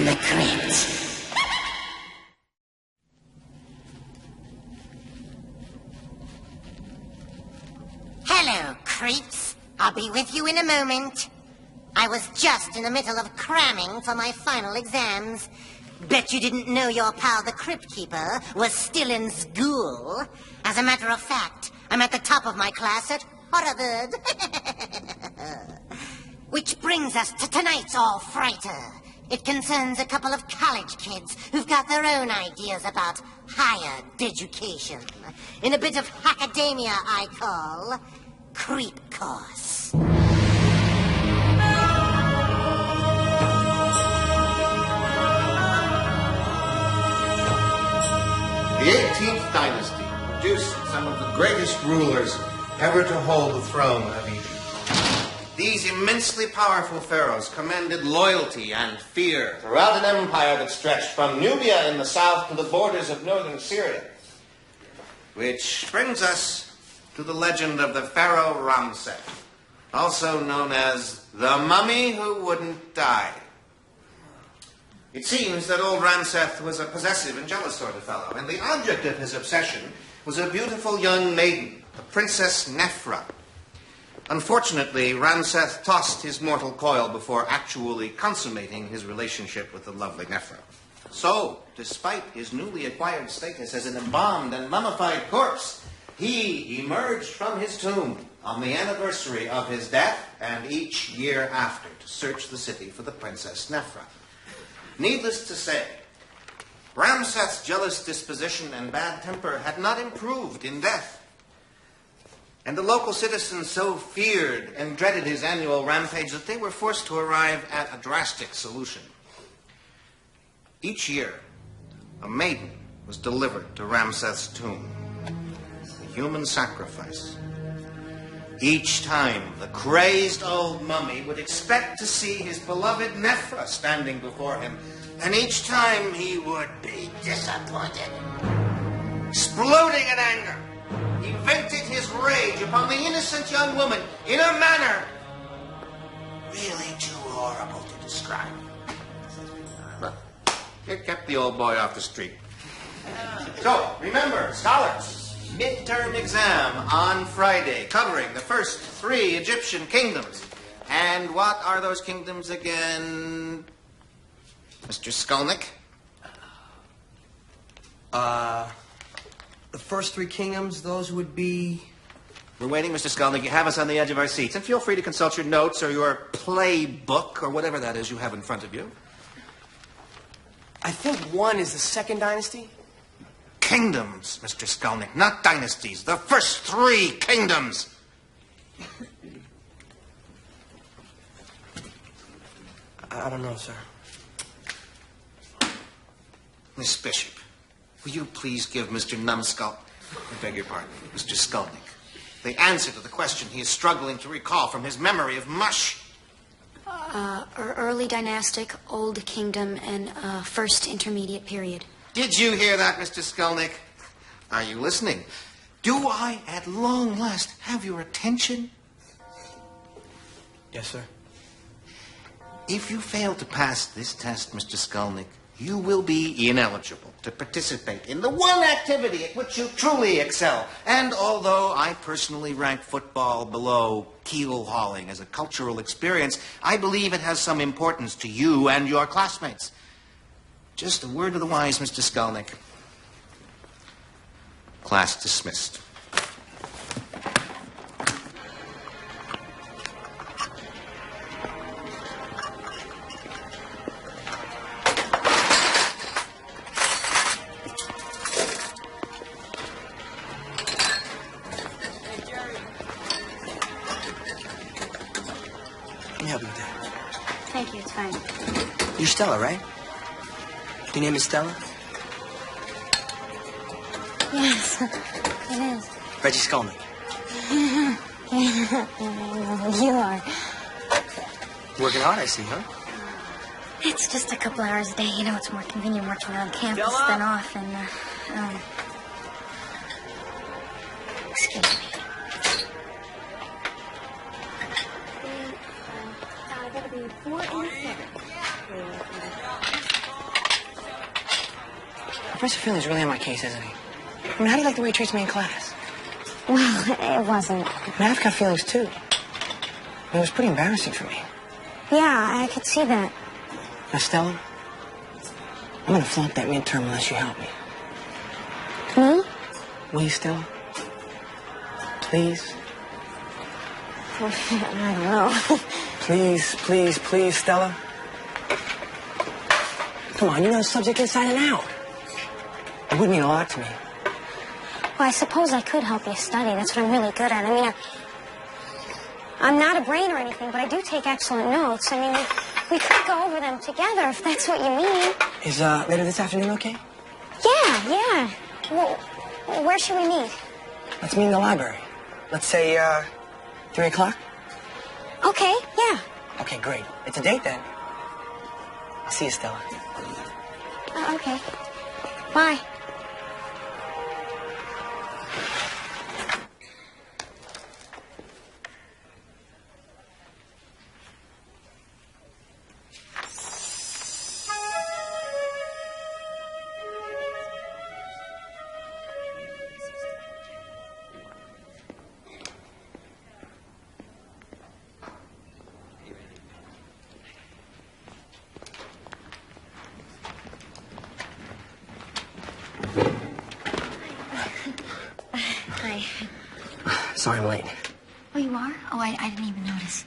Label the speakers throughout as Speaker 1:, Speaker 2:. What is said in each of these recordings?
Speaker 1: from the Crypt. Hello, creeps. I'll be with you in a moment. I was just in the middle of cramming for my final exams. Bet you didn't know your pal the Crypt Keeper was still in school. As a matter of fact, I'm at the top of my class at Harvard. Which brings us to tonight's All-Frighter. It concerns a couple of college kids who've got their own ideas about higher education. In a bit of hackademia I call Creep Course.
Speaker 2: The 18th dynasty produced some of the greatest rulers ever to hold the throne of Egypt. These immensely powerful pharaohs commanded loyalty and fear throughout an empire that stretched from Nubia in the south to the borders of northern Syria. Which brings us to the legend of the pharaoh Ramses, also known as the mummy who wouldn't die. It seems that old Ramses was a possessive and jealous sort of fellow, and the object of his obsession was a beautiful young maiden, the Princess Nephra. Unfortunately, Ramses tossed his mortal coil before actually consummating his relationship with the lovely Nephra. So, despite his newly acquired status as an embalmed and mummified corpse, he emerged from his tomb on the anniversary of his death and each year after to search the city for the Princess Nephra. Needless to say, Ramses' jealous disposition and bad temper had not improved in death. And the local citizens so feared and dreaded his annual rampage that they were forced to arrive at a drastic solution. Each year, a maiden was delivered to Ramses' tomb, a human sacrifice. Each time, the crazed old mummy would expect to see his beloved Nephra standing before him, and each time he would be disappointed. Exploding in anger, he vented his rage upon the innocent young woman in a manner really too horrible to describe. But it kept the old boy off the street. So, remember, scholars, midterm exam on Friday, covering the first 3 Egyptian kingdoms. And what are those kingdoms again, Mr. Skolnick?
Speaker 3: The first 3 kingdoms, those would be...
Speaker 2: We're waiting, Mr. Skolnick. You have us on the edge of our seats. And feel free to consult your notes or your playbook or whatever that is you have in front of you.
Speaker 3: I think 1 is the second dynasty.
Speaker 2: Kingdoms, Mr. Skolnick, not dynasties. The first 3 kingdoms.
Speaker 3: I don't know, sir.
Speaker 2: Miss Bishop, will you please give Mr. Numbskull, I beg your pardon, Mr. Skolnick, the answer to the question he is struggling to recall from his memory of mush?
Speaker 4: Early dynastic, old kingdom, and first intermediate period.
Speaker 2: Did you hear that, Mr. Skolnick? Are you listening? Do I, at long last, have your attention?
Speaker 3: Yes, sir.
Speaker 2: If you fail to pass this test, Mr. Skolnick, you will be ineligible to participate in the one activity at which you truly excel. And although I personally rank football below keel hauling as a cultural experience, I believe it has some importance to you and your classmates. Just a word of the wise, Mr. Skolnick. Class dismissed.
Speaker 3: Let me help you with that.
Speaker 4: Thank you, it's fine.
Speaker 3: You're Stella, right? Your name is Stella?
Speaker 4: Yes, it is.
Speaker 3: Reggie Skolnick.
Speaker 4: You are.
Speaker 3: Working hard, I see, huh?
Speaker 4: It's just a couple hours a day. You know, it's more convenient working on campus
Speaker 3: Stella?
Speaker 4: than off, and, excuse me. That'll be 4 and 7.
Speaker 3: Professor Finley's really on my case, isn't he? I mean, how do you like the way he treats me in class?
Speaker 4: Well, it wasn't.
Speaker 3: I mean, I've got feelings, too. It was pretty embarrassing for me.
Speaker 4: Yeah, I could see that.
Speaker 3: Now, Stella, I'm gonna flunk that midterm unless you help me.
Speaker 4: Me?
Speaker 3: Will you, Stella? Please?
Speaker 4: I don't know.
Speaker 3: Please, please, please, Stella. Come on, you know the subject inside and out. It would mean a lot to me.
Speaker 4: Well, I suppose I could help you study. That's what I'm really good at. I mean, I'm not a brain or anything, but I do take excellent notes. I mean, we could go over them together if that's what you mean.
Speaker 3: Is later this afternoon okay?
Speaker 4: Yeah. Well, where should we meet?
Speaker 3: Let's meet in the library. Let's say 3 o'clock.
Speaker 4: Okay, yeah.
Speaker 3: Okay, great. It's a date then. I'll see you, Stella.
Speaker 4: Okay. Bye. Hi.
Speaker 3: Sorry I'm late.
Speaker 4: Oh, you are? Oh, I didn't even notice.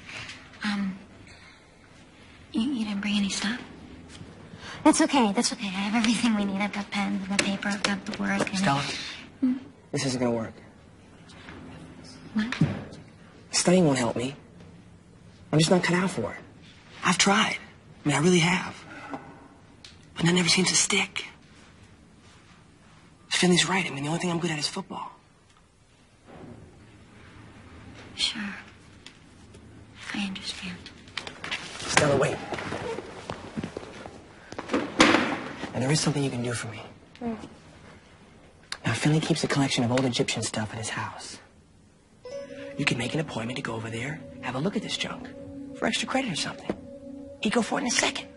Speaker 4: You didn't bring any stuff? That's okay. I have everything we need. I've got pens, I've got paper, I've got the work. And...
Speaker 3: Stella, this isn't gonna work.
Speaker 4: What?
Speaker 3: Studying won't help me. I'm just not cut out for it. I've tried. I mean, I really have. But that never seems to stick. Finley's right. I mean, the only thing I'm good at is football.
Speaker 4: Sure. I understand.
Speaker 3: Stella, wait. And there is something you can do for me. Now, Finley keeps a collection of old Egyptian stuff at his house. You can make an appointment to go over there, have a look at this junk for extra credit or something. He'd go for it in a second.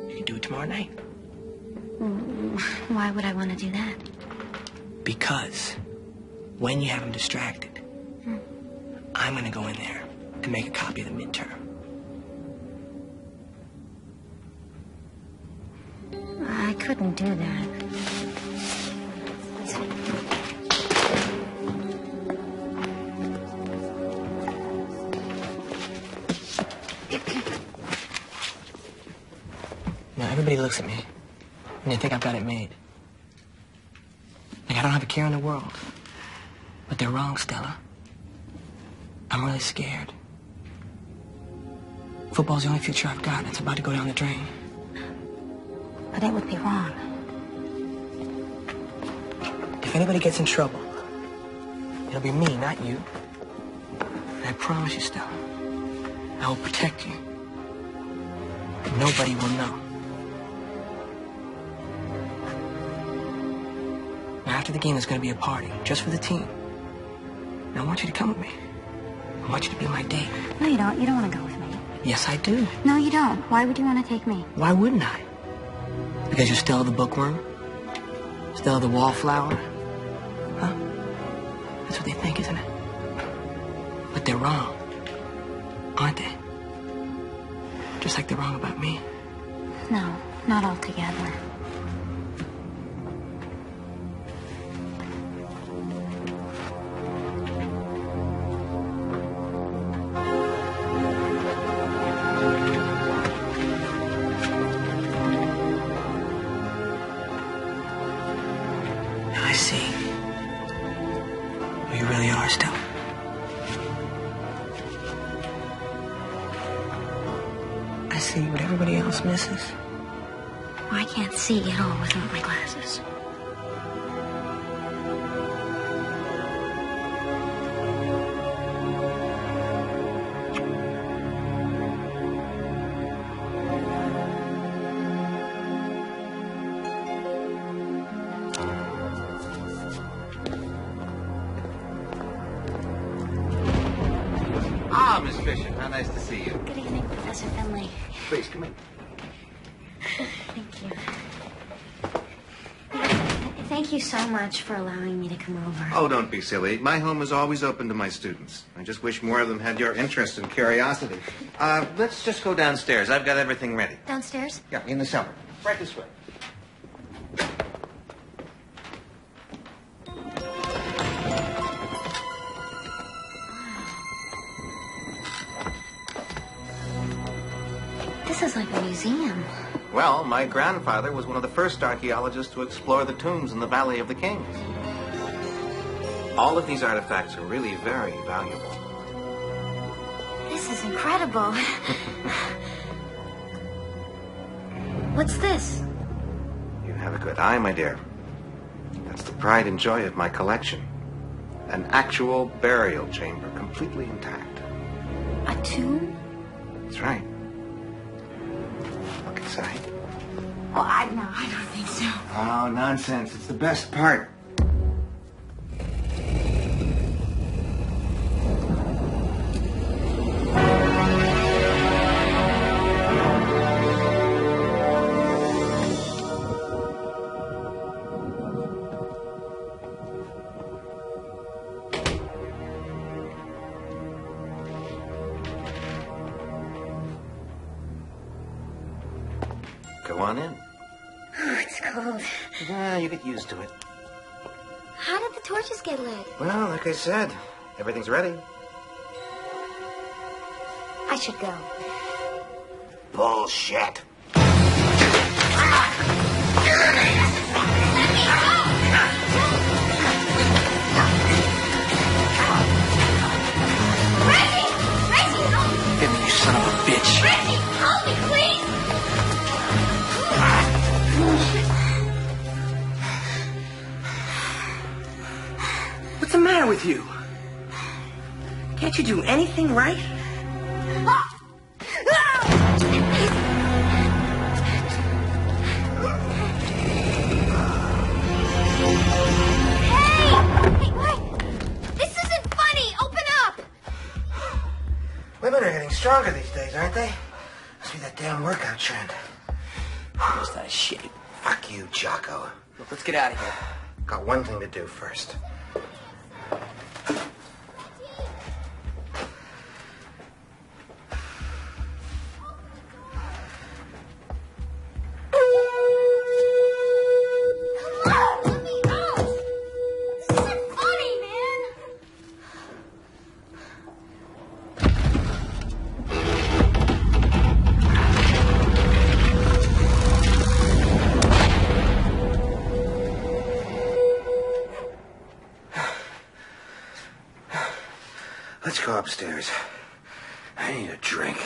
Speaker 3: You can do it tomorrow night.
Speaker 4: Why would I want to do that?
Speaker 3: Because when you have him distracted, I'm going to go in there and make a copy of the midterm.
Speaker 4: I couldn't do that.
Speaker 3: Now, everybody looks at me, and they think I've got it made. Like I don't have a care in the world. But they're wrong, Stella. I'm really scared. Football's the only future I've got, and it's about to go down the drain.
Speaker 4: But it would be wrong.
Speaker 3: If anybody gets in trouble, it'll be me, not you. And I promise you, Stella, I will protect you. Nobody will know. Now, after the game, there's going to be a party, just for the team. And I want you to come with me. I want you to be my date.
Speaker 4: No, you don't. You don't want to go with me.
Speaker 3: Yes, I do.
Speaker 4: No, you don't. Why would you want to take me?
Speaker 3: Why wouldn't I? Because you're Stella the bookworm? Stella the wallflower? Huh? That's what they think, isn't it? But they're wrong. Aren't they? Just like they're wrong about me.
Speaker 4: No, not altogether.
Speaker 3: I see who you really are, Stella. I see what everybody else misses.
Speaker 4: Well, I can't see at all without my glasses.
Speaker 2: Ah, Miss Fisher, how nice to see you.
Speaker 4: Good evening, Professor Finley.
Speaker 2: Please, come in.
Speaker 4: Thank you. Thank you so much for allowing me to come over.
Speaker 2: Oh, don't be silly. My home is always open to my students. I just wish more of them had your interest and curiosity. Let's just go downstairs. I've got everything ready.
Speaker 4: Downstairs?
Speaker 2: Yeah, in the cellar. Right this way.
Speaker 4: This is like a museum.
Speaker 2: Well, my grandfather was one of the first archaeologists to explore the tombs in the Valley of the Kings. All of these artifacts are really very valuable.
Speaker 4: This is incredible. What's this?
Speaker 2: You have a good eye, my dear. That's the pride and joy of my collection. An actual burial chamber, completely intact.
Speaker 4: A tomb?
Speaker 2: That's right. Look inside.
Speaker 4: Well, I don't think so.
Speaker 2: Oh, nonsense. It's the best part. Go on in.
Speaker 4: Oh, it's cold.
Speaker 2: Yeah, you get used to it.
Speaker 4: How did the torches get lit?
Speaker 2: Well, like I said, everything's ready.
Speaker 4: I should go.
Speaker 2: Bullshit.
Speaker 4: Reggie, help me!
Speaker 3: Get me, you son of a bitch.
Speaker 4: Reggie, help me, please!
Speaker 3: What's the matter with you? Can't you do anything right?
Speaker 4: Hey, what? This isn't funny. Open up.
Speaker 2: Women are getting stronger these days, aren't they? Must be that damn workout trend.
Speaker 3: Just out of shape.
Speaker 2: Fuck you, Jocko.
Speaker 3: Look, let's get out of here.
Speaker 2: Got one thing to do first.
Speaker 4: Let me out. This isn't funny, man.
Speaker 2: Let's go upstairs. I need a drink.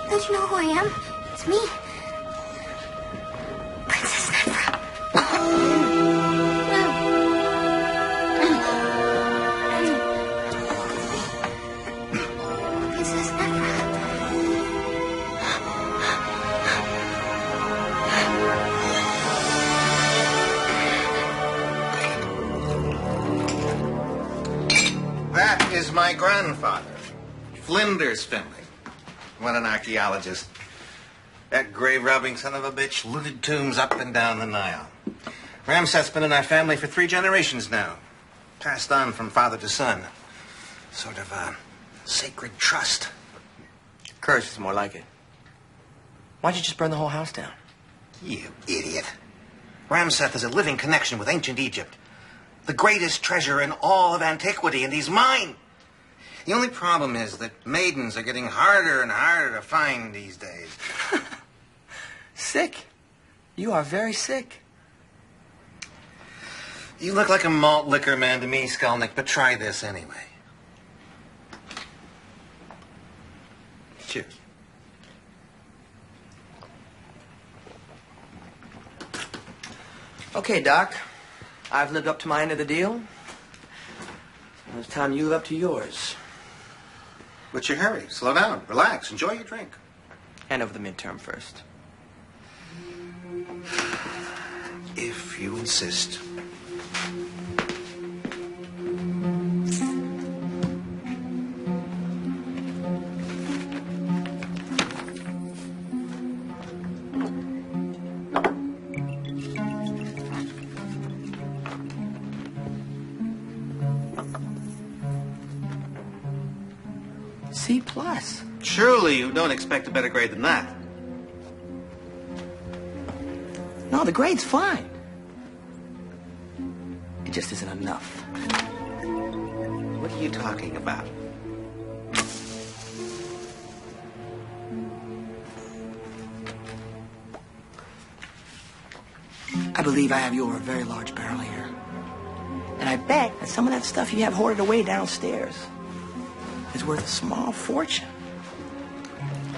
Speaker 4: Don't you know who I am? It's me. Princess Nephra. Princess Nephra.
Speaker 2: That is my grandfather, Flinders Finley. What an archaeologist. That grave-robbing son of a bitch looted tombs up and down the Nile. Ramseth's been in our family for 3 generations now. Passed on from father to son. Sort of a sacred trust.
Speaker 3: Curse is more like it. Why'd you just burn the whole house down?
Speaker 2: You idiot. Ramseth is a living connection with ancient Egypt. The greatest treasure in all of antiquity, and he's mine. The only problem is that maidens are getting harder and harder to find these days.
Speaker 3: Sick. You are very sick.
Speaker 2: You look like a malt liquor man to me, Skelnick, but try this anyway. Cheers.
Speaker 3: Okay, Doc. I've lived up to my end of the deal. It's time you live up to yours.
Speaker 2: What's your hurry? Slow down. Relax. Enjoy your drink.
Speaker 3: Hand over the midterm first.
Speaker 2: If you insist.
Speaker 3: C plus.
Speaker 2: Surely you don't expect a better grade than that.
Speaker 3: No, the grade's fine. It just isn't enough.
Speaker 2: What are you talking about?
Speaker 3: I believe I have you over a very large barrel here. And I bet that some of that stuff you have hoarded away downstairs is worth a small fortune.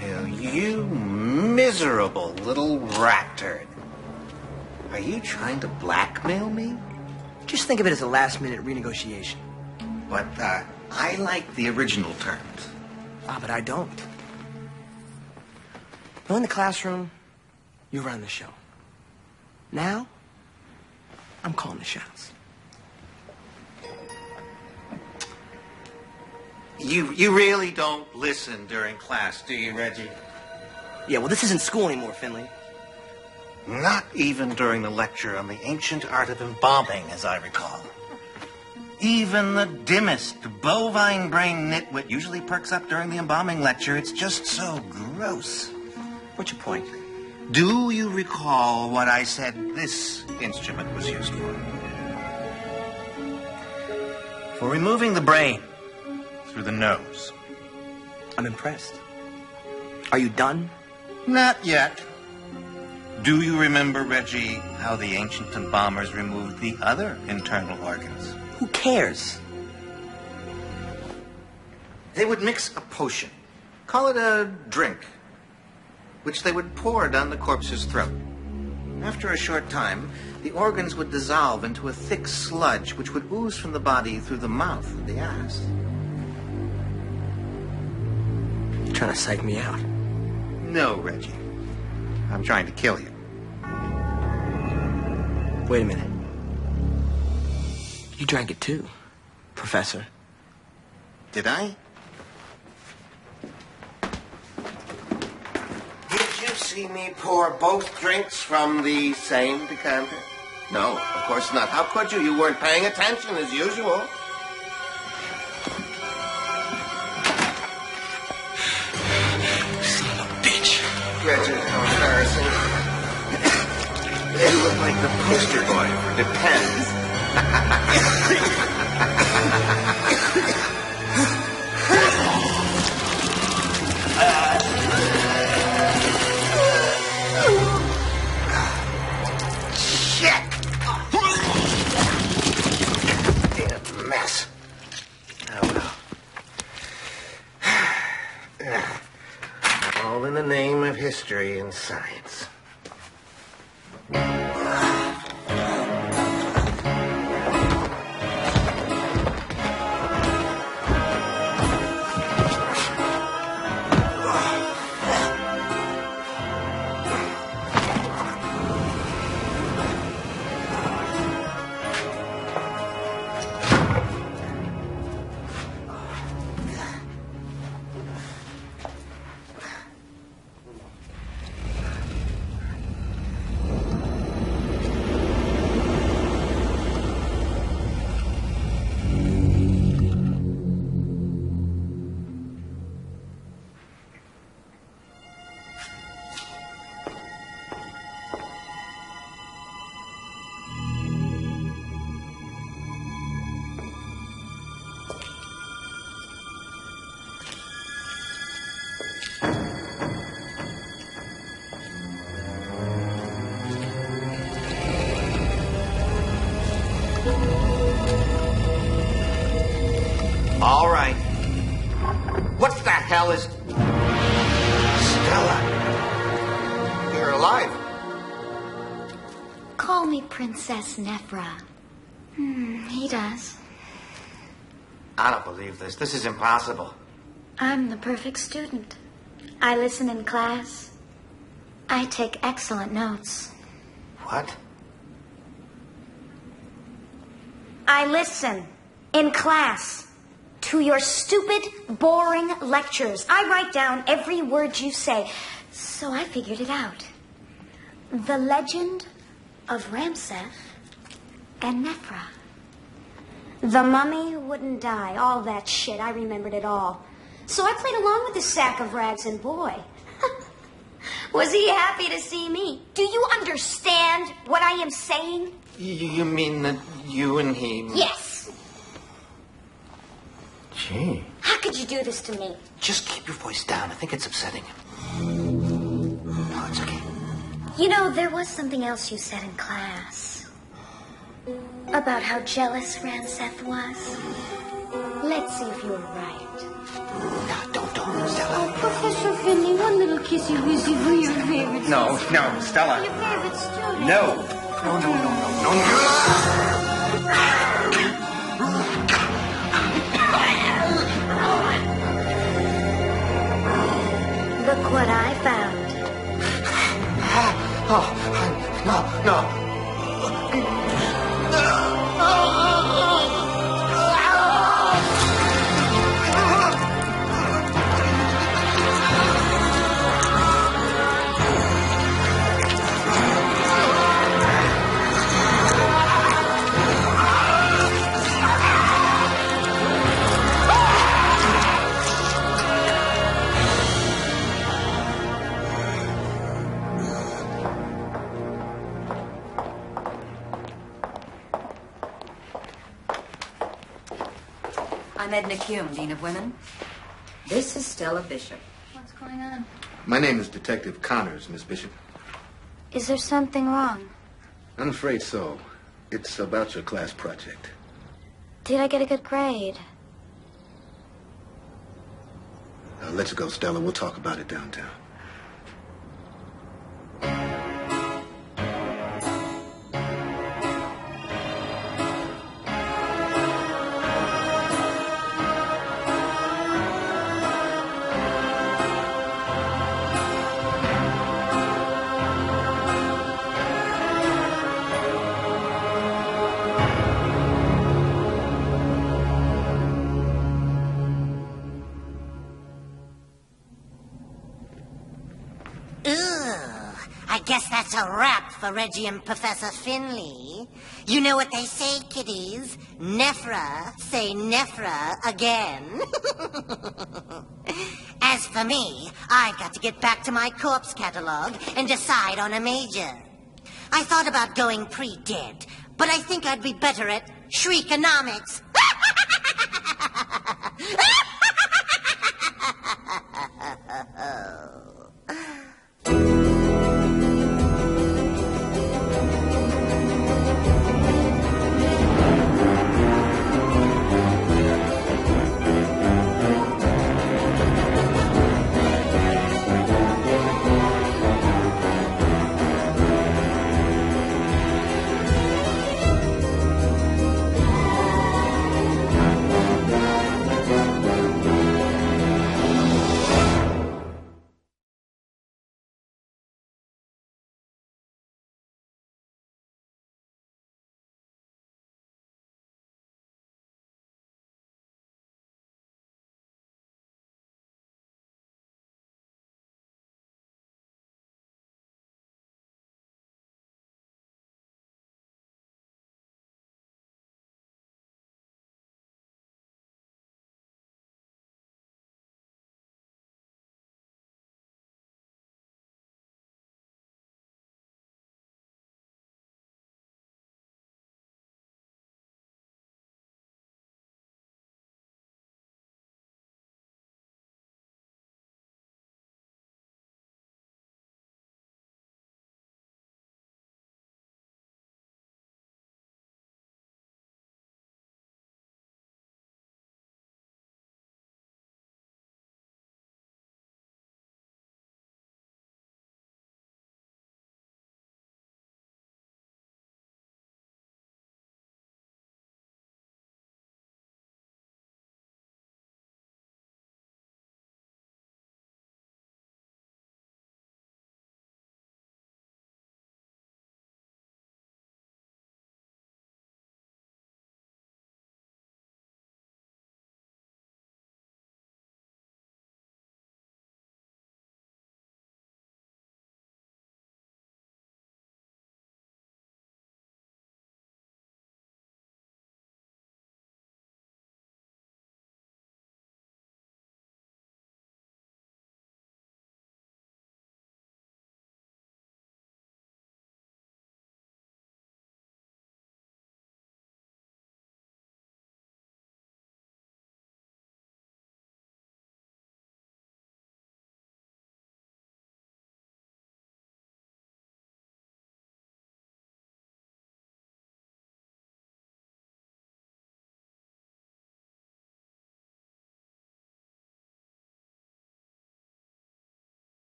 Speaker 2: Well, you miserable little rat turd. Are you trying to blackmail me?
Speaker 3: Just think of it as a last-minute renegotiation.
Speaker 2: But, I like the original terms.
Speaker 3: Ah, but I don't. Well, in the classroom, you run the show. Now, I'm calling the shots.
Speaker 2: You really don't listen during class, do you, Reggie?
Speaker 3: Yeah, well, this isn't school anymore, Finley.
Speaker 2: Not even during the lecture on the ancient art of embalming, as I recall. Even the dimmest bovine-brained nitwit usually perks up during the embalming lecture. It's just so gross.
Speaker 3: What's your point?
Speaker 2: Do you recall what I said this instrument was used for? For removing the brain through the nose.
Speaker 3: I'm impressed. Are you done?
Speaker 2: Not yet. Do you remember, Reggie, how the ancient embalmers removed the other internal organs?
Speaker 3: Who cares?
Speaker 2: They would mix a potion, call it a drink, which they would pour down the corpse's throat. After a short time, the organs would dissolve into a thick sludge which would ooze from the body through the mouth of the ass.
Speaker 3: You're trying to psych me out.
Speaker 2: No, Reggie. I'm trying to kill you.
Speaker 3: Wait a minute. You drank it too, Professor.
Speaker 2: Did I? Did you see me pour both drinks from the same decanter? No, of course not. How could you? You weren't paying attention as usual.
Speaker 3: Son of a bitch.
Speaker 2: Reggie, how embarrassing. You look like the poster boy for Depends. Shit! Damn mess. Oh, well. All in the name of history and science. hell is... Stella. You're alive.
Speaker 5: Call me Princess Nephra. He does.
Speaker 2: I don't believe this. This is impossible.
Speaker 5: I'm the perfect student. I listen in class. I take excellent notes.
Speaker 2: What?
Speaker 5: I listen in class to your stupid, boring lectures. I write down every word you say. So I figured it out. The legend of Ramseth and Nephra. The mummy who wouldn't die. All that shit. I remembered it all. So I played along with the sack of rags, and boy, was he happy to see me. Do you understand what I am saying?
Speaker 2: You mean that you and he...
Speaker 5: Yes.
Speaker 2: Gee.
Speaker 5: How could you do this to me?
Speaker 2: Just keep your voice down. I think it's upsetting him. No, it's okay.
Speaker 5: You know, there was something else you said in class. About how jealous Ramseth was. Let's see if you're right.
Speaker 2: No, don't, Stella.
Speaker 5: Oh, Professor Finley, one little kissy-wissy for your favorite
Speaker 2: No, Stella.
Speaker 5: Your favorite student.
Speaker 2: No.
Speaker 5: Look what I found.
Speaker 2: Oh, no.
Speaker 6: I'm Edna Kuhn, Dean of Women. This is Stella Bishop.
Speaker 5: What's going on?
Speaker 7: My name is Detective Connors, Miss Bishop.
Speaker 5: Is there something wrong?
Speaker 7: I'm afraid so. It's about your class project.
Speaker 5: Did I get a good grade?
Speaker 7: Let's go, Stella. We'll talk about it downtown.
Speaker 1: I guess that's a wrap for Reggie and Professor Finley. You know what they say, kiddies? Nephra, say Nephra again. As for me, I've got to get back to my corpse catalog and decide on a major. I thought about going pre-dead, but I think I'd be better at shriekonomics.